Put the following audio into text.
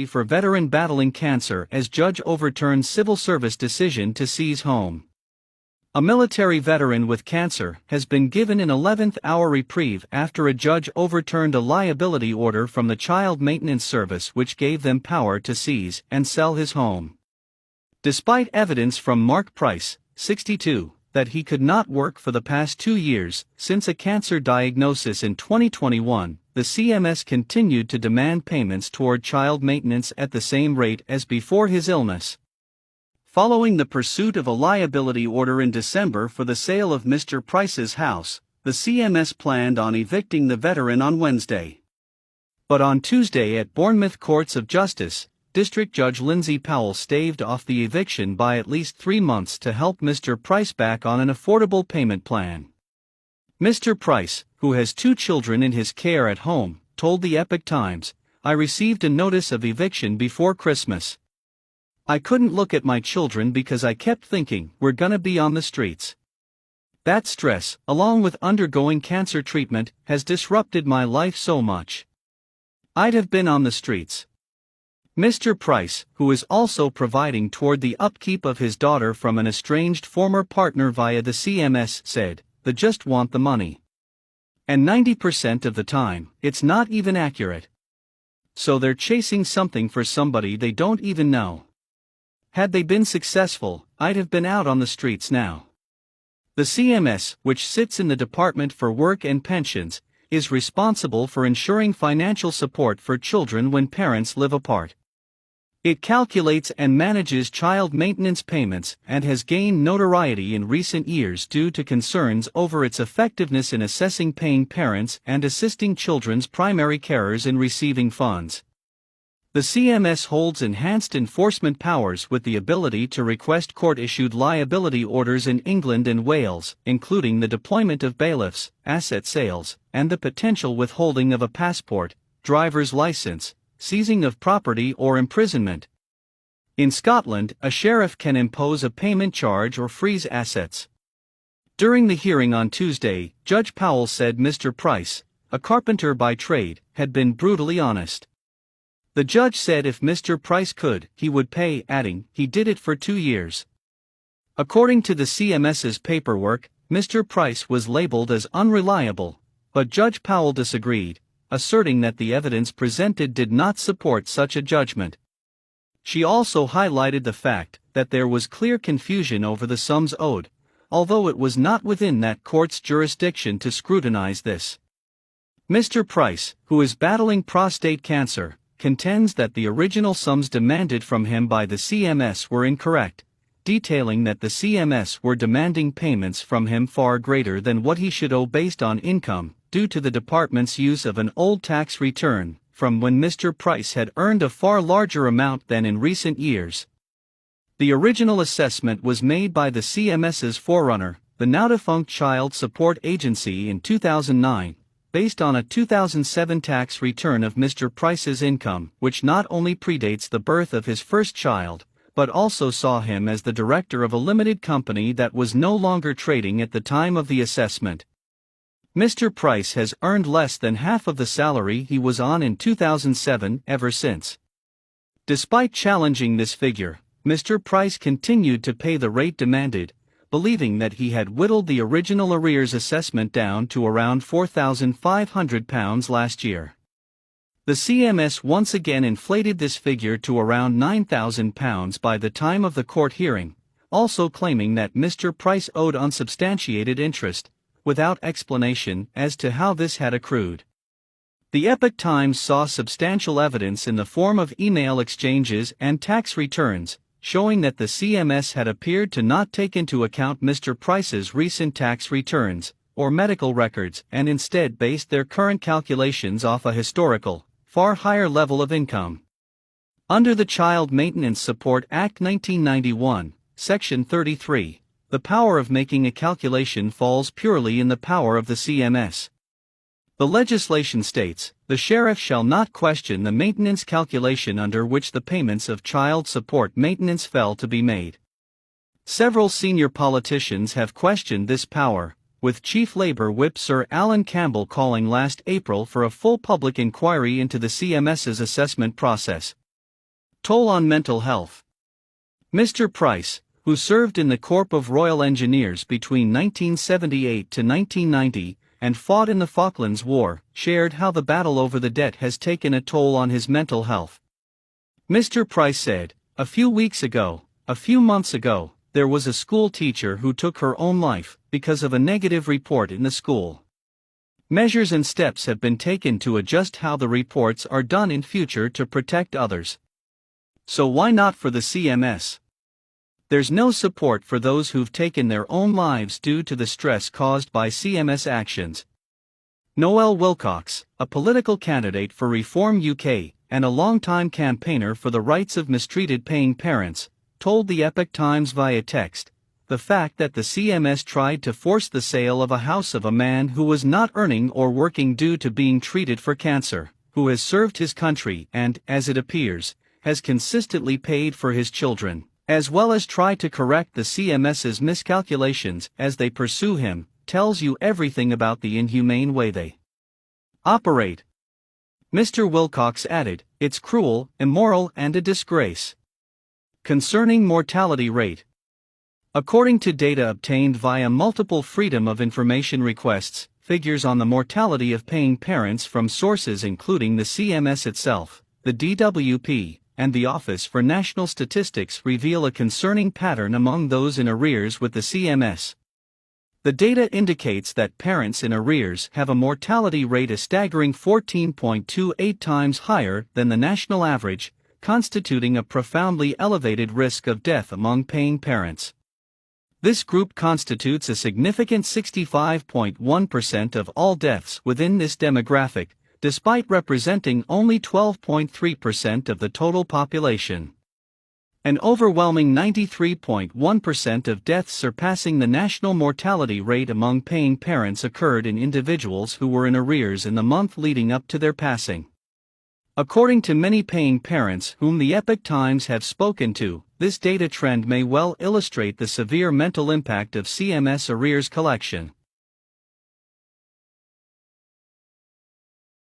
For veteran battling cancer as judge overturns civil service decision to seize home. A military veteran with cancer has been given an 11th hour reprieve after a judge overturned a liability order from the Child Maintenance Service which gave them power to seize and sell his home. Despite evidence from Mark Pryce, 62, that he could not work for the past 2 years, since a cancer diagnosis in 2021, the CMS continued to demand payments toward child maintenance at the same rate as before his illness. Following the pursuit of a liability order in December for the sale of Mr. Pryce's house, the CMS planned on evicting the veteran on Wednesday. But on Tuesday at Bournemouth Courts of Justice, District Judge Lindsay Powell staved off the eviction by at least 3 months to help Mr. Pryce back on an affordable payment plan. Mr. Pryce, who has 2 children in his care at home, told the Epoch Times, "I received a notice of eviction before Christmas. I couldn't look at my children because I kept thinking, we're gonna be on the streets. That stress, along with undergoing cancer treatment, has disrupted my life so much. I'd have been on the streets." Mr. Pryce, who is also providing toward the upkeep of his daughter from an estranged former partner via the CMS, said, "They just want the money. And 90% of the time, it's not even accurate. So they're chasing something for somebody they don't even know. Had they been successful, I'd have been out on the streets now." The CMS, which sits in the Department for Work and Pensions, is responsible for ensuring financial support for children when parents live apart. It calculates and manages child maintenance payments and has gained notoriety in recent years due to concerns over its effectiveness in assessing paying parents and assisting children's primary carers in receiving funds. The CMS holds enhanced enforcement powers with the ability to request court-issued liability orders in England and Wales, including the deployment of bailiffs, asset sales, and the potential withholding of a passport, driver's license, seizing of property or imprisonment. In Scotland, a sheriff can impose a payment charge or freeze assets. During the hearing on Tuesday, Judge Powell said Mr. Pryce, a carpenter by trade, had been brutally honest. The judge said if Mr. Pryce could, he would pay, adding, he did it for 2 years. According to the CMS's paperwork, Mr. Pryce was labeled as unreliable, but Judge Powell disagreed, asserting that the evidence presented did not support such a judgment. She also highlighted the fact that there was clear confusion over the sums owed, although it was not within that court's jurisdiction to scrutinize this. Mr. Pryce, who is battling prostate cancer, contends that the original sums demanded from him by the CMS were incorrect, detailing that the CMS were demanding payments from him far greater than what he should owe based on income, due to the department's use of an old tax return, from when Mr. Pryce had earned a far larger amount than in recent years. The original assessment was made by the CMS's forerunner, the now-defunct Child Support Agency in 2009, based on a 2007 tax return of Mr. Pryce's income, which not only predates the birth of his first child, but also saw him as the director of a limited company that was no longer trading at the time of the assessment. Mr. Pryce has earned less than half of the salary he was on in 2007 ever since. Despite challenging this figure, Mr. Pryce continued to pay the rate demanded, believing that he had whittled the original arrears assessment down to around £4,500 last year. The CMS once again inflated this figure to around £9,000 by the time of the court hearing, also claiming that Mr. Pryce owed unsubstantiated interest, without explanation as to how this had accrued. The Epoch Times saw substantial evidence in the form of email exchanges and tax returns, showing that the CMS had appeared to not take into account Mr. Pryce's recent tax returns, or medical records, and instead based their current calculations off a historical, far higher level of income. Under the Child Maintenance Support Act 1991, Section 33, the power of making a calculation falls purely in the power of the CMS. The legislation states, the sheriff shall not question the maintenance calculation under which the payments of child support maintenance fell to be made. Several senior politicians have questioned this power, with Chief Labor Whip Sir Alan Campbell calling last April for a full public inquiry into the CMS's assessment process, Toll on mental health. Mr. Pryce, who served in the Corps of Royal Engineers between 1978 to 1990 and fought in the Falklands War, shared how the battle over the debt has taken a toll on his mental health. Mr. Pryce said, a few months ago, there was a school teacher who took her own life because of a negative report in the school. Measures and steps have been taken to adjust how the reports are done in future to protect others. So why not for the CMS? There's no support for those who've taken their own lives due to the stress caused by CMS actions. Noel Wilcox, a political candidate for Reform UK, and a longtime campaigner for the rights of mistreated paying parents, told the Epoch Times via text, the fact that the CMS tried to force the sale of a house of a man who was not earning or working due to being treated for cancer, who has served his country and, as it appears, has consistently paid for his children, as well as try to correct the CMS's miscalculations as they pursue him, tells you everything about the inhumane way they operate. Mr. Wilcox added, it's cruel, immoral, and a disgrace. Concerning mortality rate. According to data obtained via multiple Freedom of Information requests, figures on the mortality of paying parents from sources including the CMS itself, the DWP, and the Office for National Statistics reveal a concerning pattern among those in arrears with the CMS. The data indicates that parents in arrears have a mortality rate a staggering 14.28 times higher than the national average, constituting a profoundly elevated risk of death among paying parents. This group constitutes a significant 65.1% of all deaths within this demographic, despite representing only 12.3% of the total population. An overwhelming 93.1% of deaths surpassing the national mortality rate among paying parents occurred in individuals who were in arrears in the month leading up to their passing. According to many paying parents whom the Epoch Times have spoken to, this data trend may well illustrate the severe mental impact of CMS arrears collection.